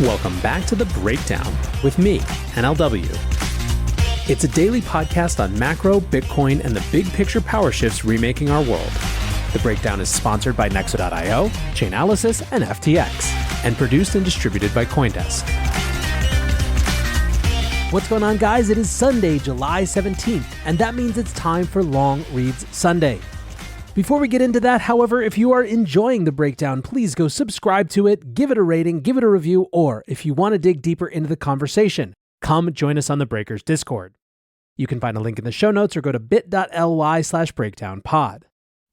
Welcome back to The Breakdown with me, NLW. It's a daily podcast on macro, Bitcoin, and the big picture power shifts remaking our world. The Breakdown is sponsored by Nexo.io, Chainalysis, and FTX, and produced and distributed by CoinDesk. What's going on, guys? It is Sunday, July 17th, and that means it's time for Long Reads Sunday. Before we get into that, however, if you are enjoying The Breakdown, please go subscribe to it, give it a rating, give it a review, or if you want to dig deeper into the conversation, come join us on the Breakers Discord. You can find a link in the show notes or go to bit.ly/breakdownpod.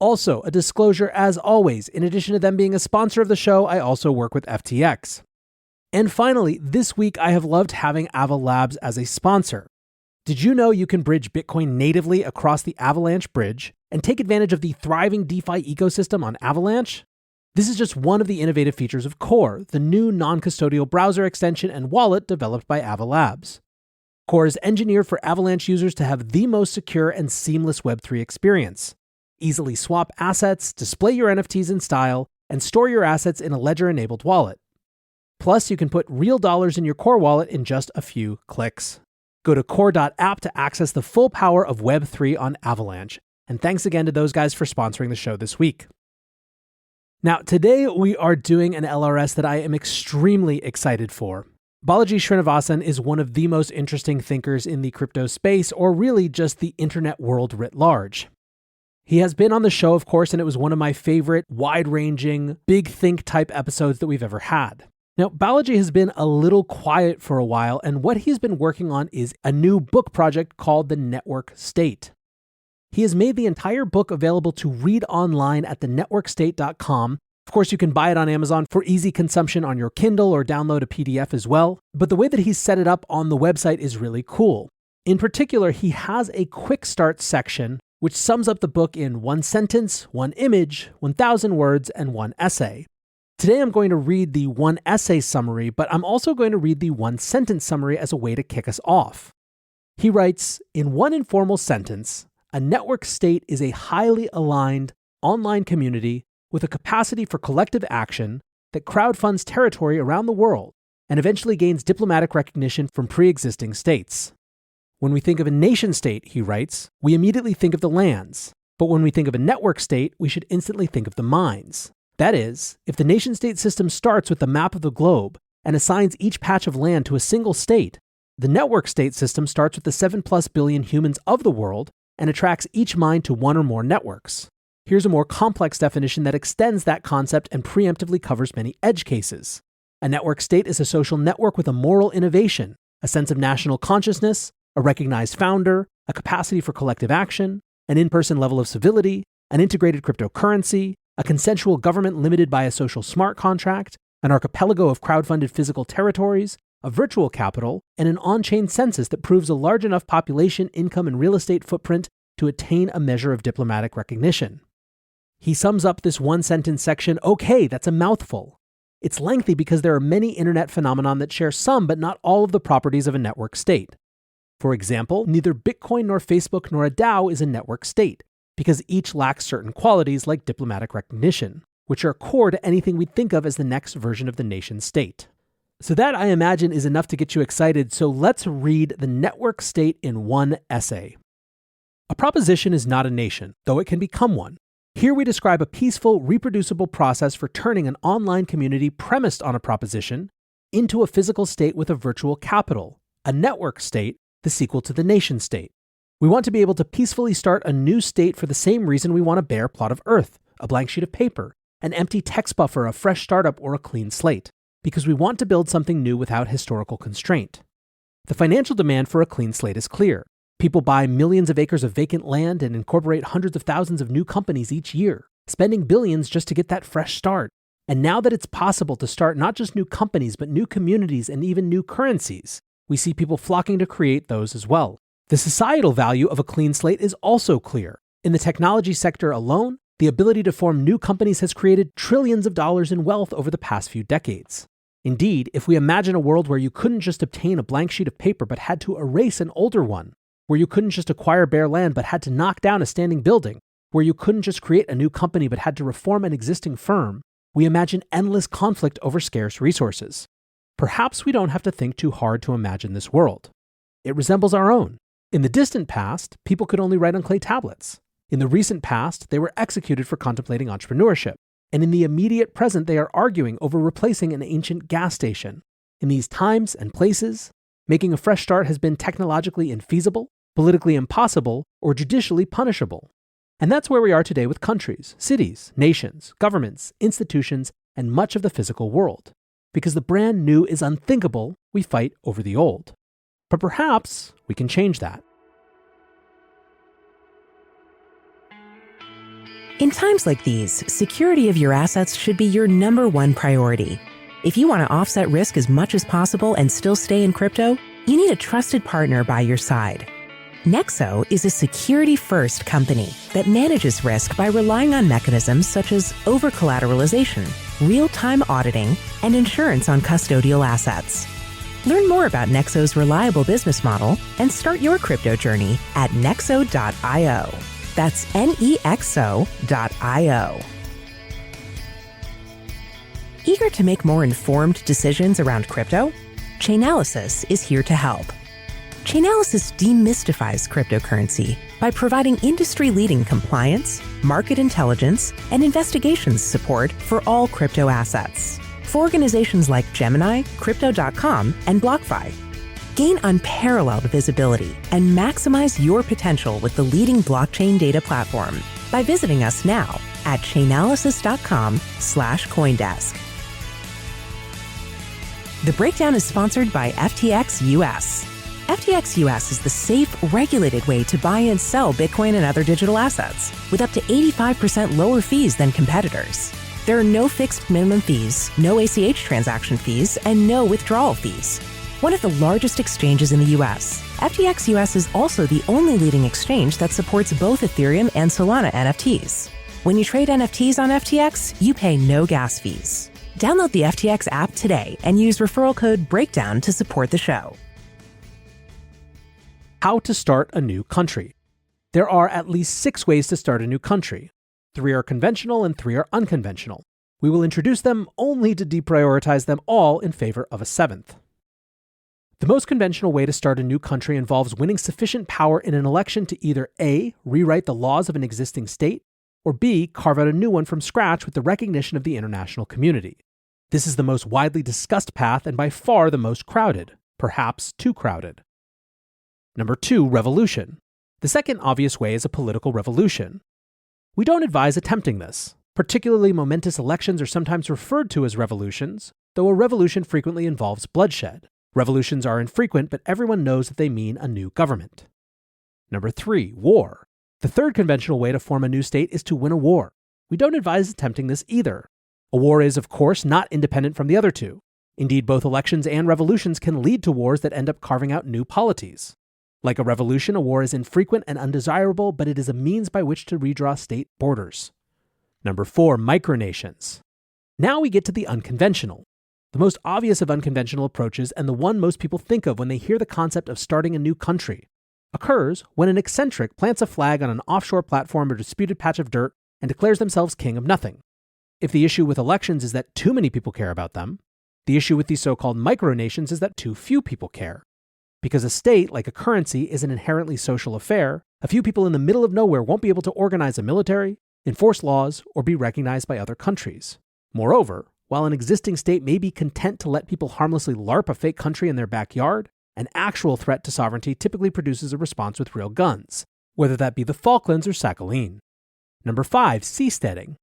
Also, a disclosure as always, in addition to them being a sponsor of the show, I also work with FTX. And finally, this week I have loved having Ava Labs as a sponsor. Did you know you can bridge Bitcoin natively across the Avalanche bridge and take advantage of the thriving DeFi ecosystem on Avalanche? This is just one of the innovative features of Core, the new non-custodial browser extension and wallet developed by Ava Labs. Core is engineered for Avalanche users to have the most secure and seamless Web3 experience. Easily swap assets, display your NFTs in style, and store your assets in a ledger-enabled wallet. Plus, you can put real dollars in your Core wallet in just a few clicks. Go to core.app to access the full power of Web3 on Avalanche. And thanks again to those guys for sponsoring the show this week. Now, today we are doing an LRS that I am extremely excited for. Balaji Srinivasan is one of the most interesting thinkers in the crypto space, or really just the internet world writ large. He has been on the show, of course, and it was one of my favorite wide-ranging, big think type episodes that we've ever had. Now, Balaji has been a little quiet for a while, and what he's been working on is a new book project called The Network State. He has made the entire book available to read online at thenetworkstate.com. Of course, you can buy it on Amazon for easy consumption on your Kindle or download a PDF as well. But the way that he's set it up on the website is really cool. In particular, he has a quick start section, which sums up the book in one sentence, one image, 1,000 words, and one essay. Today, I'm going to read the one essay summary, but I'm also going to read the one sentence summary as a way to kick us off. He writes, in one informal sentence, a network state is a highly aligned online community with a capacity for collective action that crowdfunds territory around the world and eventually gains diplomatic recognition from pre-existing states. When we think of a nation state, he writes, we immediately think of the lands, but when we think of a network state, we should instantly think of the minds. That is, if the nation-state system starts with the map of the globe and assigns each patch of land to a single state, the network state system starts with the 7+ billion humans of the world and attracts each mind to one or more networks. Here's a more complex definition that extends that concept and preemptively covers many edge cases. A network state is a social network with a moral innovation, a sense of national consciousness, a recognized founder, a capacity for collective action, an in-person level of civility, an integrated cryptocurrency, a consensual government limited by a social smart contract, an archipelago of crowdfunded physical territories, a virtual capital, and an on-chain census that proves a large enough population, income, and real estate footprint to attain a measure of diplomatic recognition. He sums up this one-sentence section, okay, that's a mouthful. It's lengthy because there are many internet phenomena that share some but not all of the properties of a network state. For example, neither Bitcoin nor Facebook nor a DAO is a network state, because each lacks certain qualities like diplomatic recognition, which are core to anything we think of as the next version of the nation state. So that, I imagine, is enough to get you excited, so let's read the network state in one essay. A proposition is not a nation, though it can become one. Here we describe a peaceful, reproducible process for turning an online community premised on a proposition into a physical state with a virtual capital, a network state, the sequel to the nation state. We want to be able to peacefully start a new state for the same reason we want a bare plot of earth, a blank sheet of paper, an empty text buffer, a fresh startup, or a clean slate, because we want to build something new without historical constraint. The financial demand for a clean slate is clear. People buy millions of acres of vacant land and incorporate hundreds of thousands of new companies each year, spending billions just to get that fresh start. And now that it's possible to start not just new companies, but new communities and even new currencies, we see people flocking to create those as well. The societal value of a clean slate is also clear. In the technology sector alone, the ability to form new companies has created trillions of dollars in wealth over the past few decades. Indeed, if we imagine a world where you couldn't just obtain a blank sheet of paper but had to erase an older one, where you couldn't just acquire bare land but had to knock down a standing building, where you couldn't just create a new company but had to reform an existing firm, we imagine endless conflict over scarce resources. Perhaps we don't have to think too hard to imagine this world. It resembles our own. In the distant past, people could only write on clay tablets. In the recent past, they were executed for contemplating entrepreneurship. And in the immediate present, they are arguing over replacing an ancient gas station. In these times and places, making a fresh start has been technologically infeasible, politically impossible, or judicially punishable. And that's where we are today with countries, cities, nations, governments, institutions, and much of the physical world. Because the brand new is unthinkable, we fight over the old. But perhaps we can change that. In times like these, security of your assets should be your number one priority. If you want to offset risk as much as possible and still stay in crypto, you need a trusted partner by your side. Nexo is a security-first company that manages risk by relying on mechanisms such as over-collateralization, real-time auditing, and insurance on custodial assets. Learn more about Nexo's reliable business model and start your crypto journey at nexo.io. That's nexo.io. Eager to make more informed decisions around crypto? Chainalysis is here to help. Chainalysis demystifies cryptocurrency by providing industry-leading compliance, market intelligence, and investigations support for all crypto assets for organizations like Gemini, Crypto.com, and BlockFi. Gain unparalleled visibility and maximize your potential with the leading blockchain data platform by visiting us now at chainalysis.com/Coindesk. The Breakdown is sponsored by FTX US. FTX US is the safe, regulated way to buy and sell Bitcoin and other digital assets with up to 85% lower fees than competitors. There are no fixed minimum fees, no ACH transaction fees, and no withdrawal fees. One of the largest exchanges in the US, FTX US is also the only leading exchange that supports both Ethereum and Solana NFTs. When you trade NFTs on FTX, you pay no gas fees. Download the FTX app today and use referral code BREAKDOWN to support the show. How to start a new country. There are at least 6 ways to start a new country. 3 are conventional and 3 are unconventional. We will introduce them only to deprioritize them all in favor of a 7th. The most conventional way to start a new country involves winning sufficient power in an election to either A, rewrite the laws of an existing state, or B, carve out a new one from scratch with the recognition of the international community. This is the most widely discussed path and by far the most crowded, perhaps too crowded. Number 2, revolution. The second obvious way is a political revolution. We don't advise attempting this. Particularly momentous elections are sometimes referred to as revolutions, though a revolution frequently involves bloodshed. Revolutions are infrequent, but everyone knows that they mean a new government. Number 3, war. The third conventional way to form a new state is to win a war. We don't advise attempting this either. A war is, of course, not independent from the other two. Indeed, both elections and revolutions can lead to wars that end up carving out new polities. Like a revolution, a war is infrequent and undesirable, but it is a means by which to redraw state borders. Number 4, micronations. Now we get to the unconventional. The most obvious of unconventional approaches, and the one most people think of when they hear the concept of starting a new country, occurs when an eccentric plants a flag on an offshore platform or disputed patch of dirt and declares themselves king of nothing. If the issue with elections is that too many people care about them, the issue with these so-called micronations is that too few people care. Because a state, like a currency, is an inherently social affair, a few people in the middle of nowhere won't be able to organize a military, enforce laws, or be recognized by other countries. Moreover, while an existing state may be content to let people harmlessly LARP a fake country in their backyard, an actual threat to sovereignty typically produces a response with real guns, whether that be the Falklands or Sakhalin. Number 5, seasteading.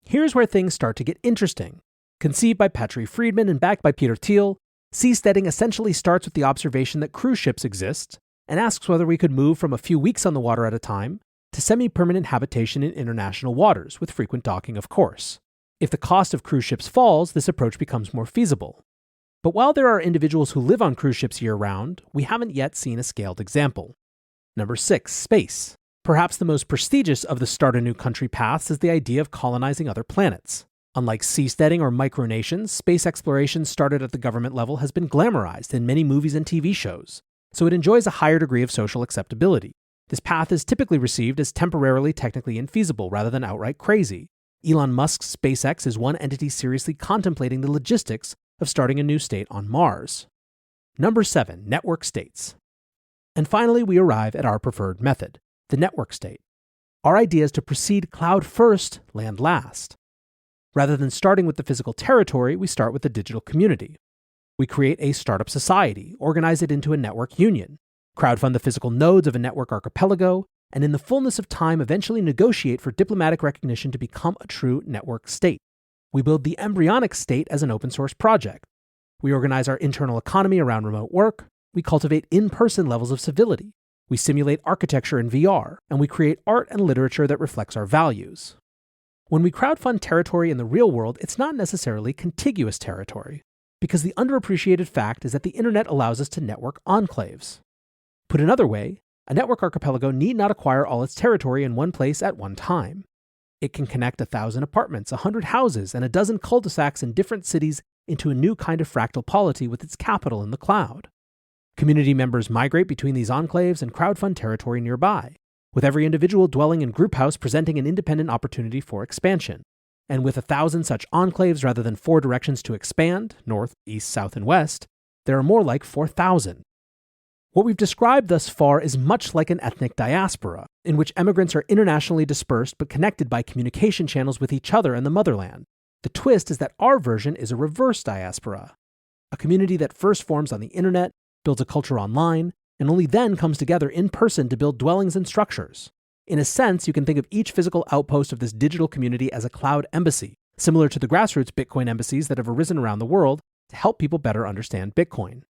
Here's where things start to get interesting. Conceived by Patrick Friedman and backed by Peter Thiel, seasteading essentially starts with the observation that cruise ships exist and asks whether we could move from a few weeks on the water at a time to semi-permanent habitation in international waters, with frequent docking, of course. If the cost of cruise ships falls, this approach becomes more feasible. But while there are individuals who live on cruise ships year-round, we haven't yet seen a scaled example. Number 6, space. Perhaps the most prestigious of the start a new country paths is the idea of colonizing other planets. Unlike seasteading or micronations, space exploration started at the government level has been glamorized in many movies and TV shows, so it enjoys a higher degree of social acceptability. This path is typically received as temporarily technically infeasible rather than outright crazy. Elon Musk's SpaceX is one entity seriously contemplating the logistics of starting a new state on Mars. Number 7, network states. And finally, we arrive at our preferred method, the network state. Our idea is to proceed cloud first, land last. Rather than starting with the physical territory, we start with the digital community. We create a startup society, organize it into a network union, crowdfund the physical nodes of a network archipelago, and in the fullness of time eventually negotiate for diplomatic recognition to become a true network state. We build the embryonic state as an open source project. We organize our internal economy around remote work. We cultivate in-person levels of civility. We simulate architecture in VR, and we create art and literature that reflects our values. When we crowdfund territory in the real world, it's not necessarily contiguous territory, because the underappreciated fact is that the internet allows us to network enclaves. Put another way, a network archipelago need not acquire all its territory in one place at one time. It can connect 1,000 apartments, 100 houses, and a dozen cul-de-sacs in different cities into a new kind of fractal polity with its capital in the cloud. Community members migrate between these enclaves and crowdfund territory nearby, with every individual dwelling in group house presenting an independent opportunity for expansion. And with 1,000 such enclaves rather than 4 directions to expand, north, east, south, and west, there are more like 4,000. What we've described thus far is much like an ethnic diaspora, in which immigrants are internationally dispersed but connected by communication channels with each other and the motherland. The twist is that our version is a reverse diaspora, a community that first forms on the internet, builds a culture online, and only then comes together in person to build dwellings and structures. In a sense, you can think of each physical outpost of this digital community as a cloud embassy, similar to the grassroots Bitcoin embassies that have arisen around the world to help people better understand Bitcoin.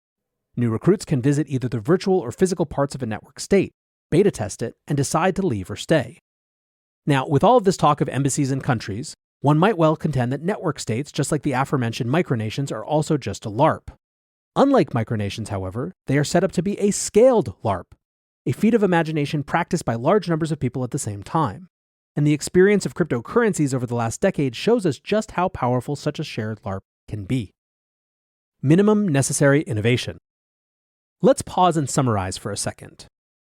New recruits can visit either the virtual or physical parts of a network state, beta test it, and decide to leave or stay. Now, with all of this talk of embassies and countries, one might well contend that network states, just like the aforementioned micronations, are also just a LARP. Unlike micronations, however, they are set up to be a scaled LARP, a feat of imagination practiced by large numbers of people at the same time. And the experience of cryptocurrencies over the last decade shows us just how powerful such a shared LARP can be. Minimum necessary innovation. Let's pause and summarize for a second.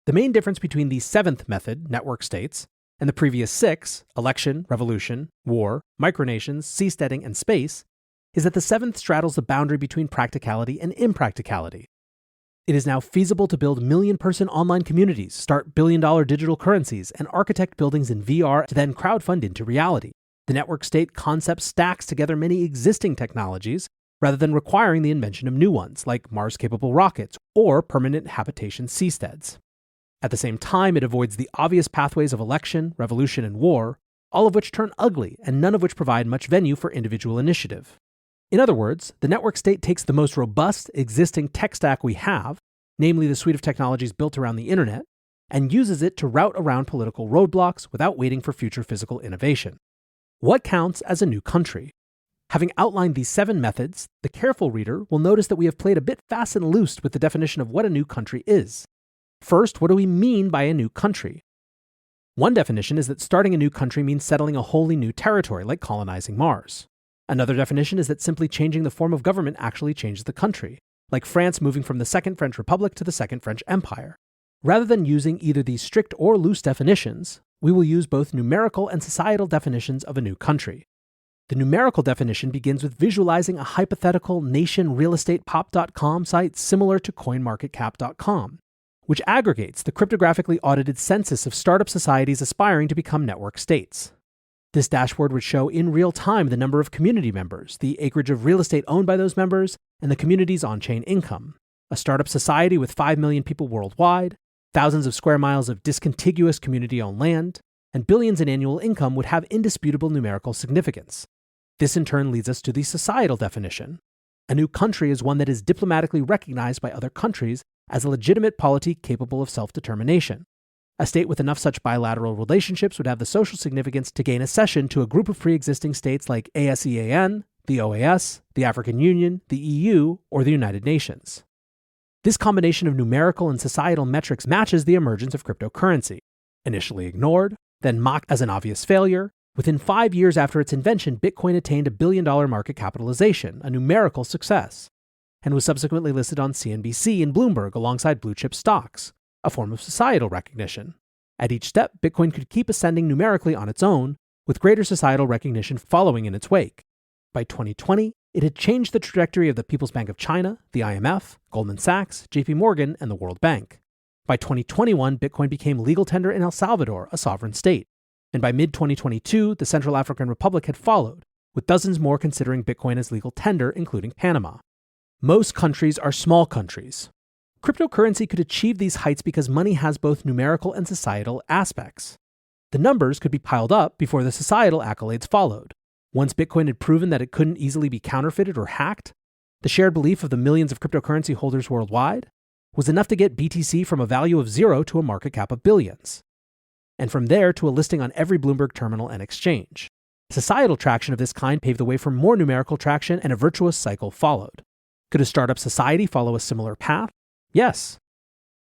The main difference between the 7th method, network states, and the previous 6, election, revolution, war, micronations, seasteading, and space, is that the 7th straddles the boundary between practicality and impracticality. It is now feasible to build million-person online communities, start billion-dollar digital currencies, and architect buildings in VR to then crowdfund into reality. The network state concept stacks together many existing technologies, rather than requiring the invention of new ones, like Mars-capable rockets or permanent habitation seasteads. At the same time, it avoids the obvious pathways of election, revolution, and war, all of which turn ugly and none of which provide much venue for individual initiative. In other words, the network state takes the most robust existing tech stack we have, namely the suite of technologies built around the internet, and uses it to route around political roadblocks without waiting for future physical innovation. What counts as a new country? Having outlined these 7 methods, the careful reader will notice that we have played a bit fast and loose with the definition of what a new country is. First, what do we mean by a new country? One definition is that starting a new country means settling a wholly new territory, like colonizing Mars. Another definition is that simply changing the form of government actually changes the country, like France moving from the Second French Republic to the Second French Empire. Rather than using either these strict or loose definitions, we will use both numerical and societal definitions of a new country. The numerical definition begins with visualizing a hypothetical nationrealestatepop.com site similar to coinmarketcap.com, which aggregates the cryptographically audited census of startup societies aspiring to become network states. This dashboard would show in real time the number of community members, the acreage of real estate owned by those members, and the community's on-chain income. A startup society with 5 million people worldwide, thousands of square miles of discontiguous community-owned land, and billions in annual income would have indisputable numerical significance. This in turn leads us to the societal definition. A new country is one that is diplomatically recognized by other countries as a legitimate polity capable of self-determination. A state with enough such bilateral relationships would have the social significance to gain accession to a group of pre-existing states like ASEAN, the OAS, the African Union, the EU, or the United Nations. This combination of numerical and societal metrics matches the emergence of cryptocurrency. Initially ignored, then mocked as an obvious failure, within 5 years after its invention, Bitcoin attained $1 billion market capitalization, a numerical success, and was subsequently listed on CNBC and Bloomberg alongside blue-chip stocks, a form of societal recognition. At each step, Bitcoin could keep ascending numerically on its own, with greater societal recognition following in its wake. By 2020, it had changed the trajectory of the People's Bank of China, the IMF, Goldman Sachs, JP Morgan, and the World Bank. By 2021, Bitcoin became legal tender in El Salvador, a sovereign state. And by mid-2022, the Central African Republic had followed, with dozens more considering Bitcoin as legal tender, including Panama. Most countries are small countries. Cryptocurrency could achieve these heights because money has both numerical and societal aspects. The numbers could be piled up before the societal accolades followed. Once Bitcoin had proven that it couldn't easily be counterfeited or hacked, the shared belief of the millions of cryptocurrency holders worldwide was enough to get BTC from a value of 0 to a market cap of billions, and from there to a listing on every Bloomberg terminal and exchange. Societal traction of this kind paved the way for more numerical traction, and a virtuous cycle followed. Could a startup society follow a similar path? Yes.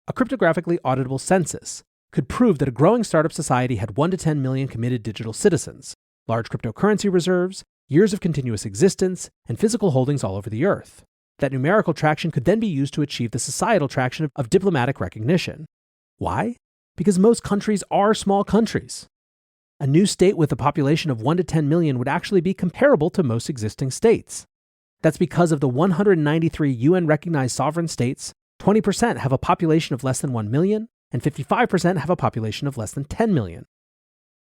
A cryptographically auditable census could prove that a growing startup society had 1 to 10 million committed digital citizens, large cryptocurrency reserves, years of continuous existence, and physical holdings all over the earth. That numerical traction could then be used to achieve the societal traction of diplomatic recognition. Why? Because most countries are small countries. A new state with a population of 1 to 10 million would actually be comparable to most existing states. That's because of the 193 UN-recognized sovereign states, 20% have a population of less than 1 million, and 55% have a population of less than 10 million.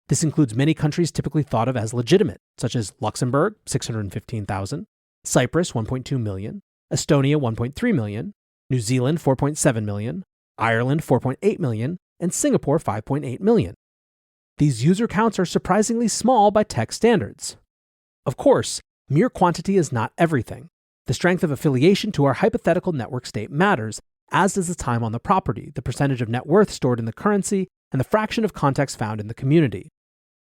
This includes many countries typically thought of as legitimate, such as Luxembourg, 615,000, Cyprus, 1.2 million, Estonia, 1.3 million, New Zealand, 4.7 million, Ireland, 4.8 million, and Singapore, 5.8 million. These user counts are surprisingly small by tech standards. Of course, mere quantity is not everything. The strength of affiliation to our hypothetical network state matters, as does the time on the property, the percentage of net worth stored in the currency, and the fraction of context found in the community.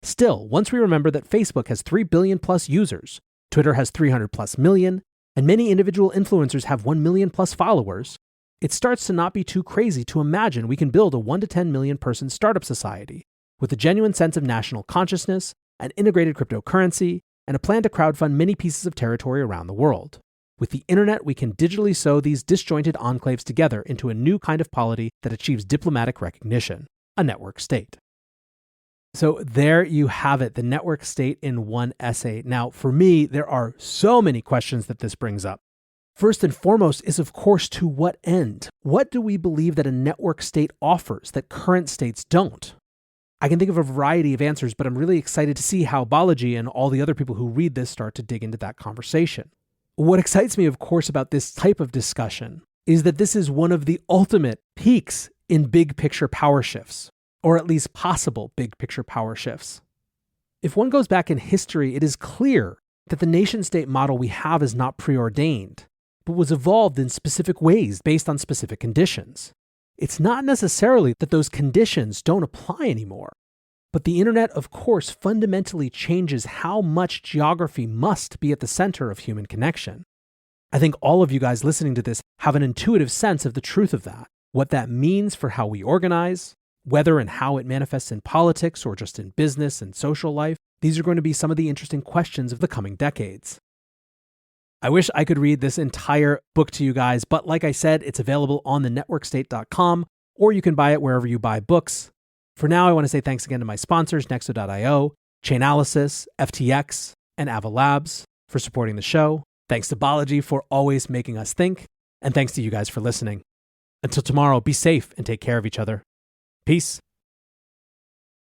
Still, once we remember that Facebook has 3 billion plus users, Twitter has 300 plus million, and many individual influencers have 1 million plus followers, it starts to not be too crazy to imagine we can build a 1 to 10 million person startup society with a genuine sense of national consciousness, an integrated cryptocurrency, and a plan to crowdfund many pieces of territory around the world. With the internet, we can digitally sew these disjointed enclaves together into a new kind of polity that achieves diplomatic recognition, a network state. So there you have it, the network state in one essay. Now, for me, there are so many questions that this brings up. First and foremost is, of course, to what end? What do we believe that a network state offers that current states don't? I can think of a variety of answers, but I'm really excited to see how Balaji and all the other people who read this start to dig into that conversation. What excites me, of course, about this type of discussion is that this is one of the ultimate peaks in big picture power shifts, or at least possible big picture power shifts. If one goes back in history, it is clear that the nation-state model we have is not preordained, but was evolved in specific ways based on specific conditions. It's not necessarily that those conditions don't apply anymore, but the internet, of course, fundamentally changes how much geography must be at the center of human connection. I think all of you guys listening to this have an intuitive sense of the truth of that, what that means for how we organize, whether and how it manifests in politics or just in business and social life. These are going to be some of the interesting questions of the coming decades. I wish I could read this entire book to you guys, but like I said, it's available on thenetworkstate.com, or you can buy it wherever you buy books. For now, I want to say thanks again to my sponsors, Nexo.io, Chainalysis, FTX, and Ava Labs for supporting the show. Thanks to Balaji for always making us think, and thanks to you guys for listening. Until tomorrow, be safe and take care of each other. Peace.